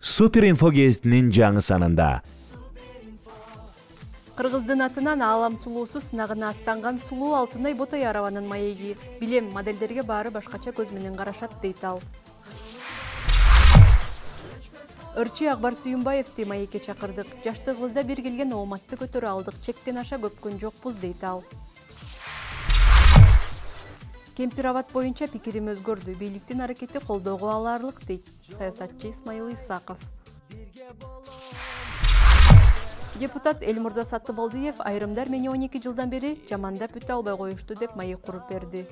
Суперинфо гезитинин жаңы санында Кыргыздын атынан Аалам сулуусу сынагына аттанган Сулуу Алтынай Ботой Араванын маеги. Билем, модельдерге баары башкача көз менен карашат дейт ал. Өрчү Акбар Сүйүнбаевди маекке чакырдык. Жашты кызда бир келген ооматты көтөрө алдык. Чектен аша көпкөн жокпуз дейт ал. Кемпир-абад боюнча пикирим өзгөрдү. Бийликтин аракети колдоого аларлык дейт саясатчы Исмаил Исаков. Депутат Элмурза Саттыбалдиев айрымдар мени 12 жылдан бери жамандап бүтө албай коюшту деп маек куруп берди.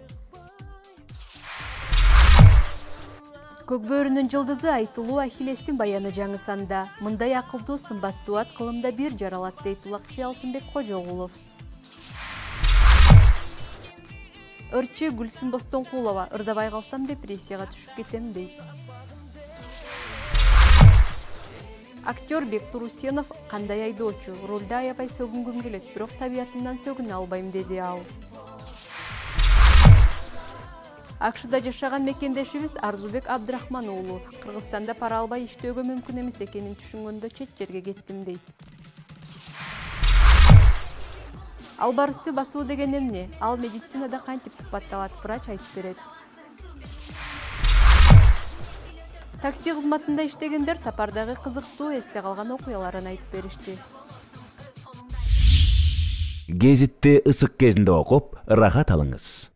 Көкбөрүнүн жылдызы Айтылуу Ахиллестин баяны жаңы санда. Мындай акылдуу, сымбаттуу ат кылымда бир жаралат дейт улакчы Алтынбек Кожогулов. Өрчү Гүлсүн Бостонкулова ырдабай калсам депрессияга түшүп кетем дейт. Актер Бектур Усенов кандай айдоочу, ролда аябай сөгүнгүм келет, бирок табиятымдан сөгүнө албайм деди ал. Акшда жашаган мекендешибиз Арзубек Абдрахман уулу Кыргызстанда пара албай иштөөгө мүмкүн эмес экенин түшүнгөндө чет жерге кеттим дейт. Албарысты басуу деген эмне? Ал медицинада кантип сыпатталат, врач айтып берет. Такси кызматында иштегендер сапардагы кызыктуу эсте калган окуяларын айтып беришти. гезитти ысык кезинде окуп, ырахат алыңыз.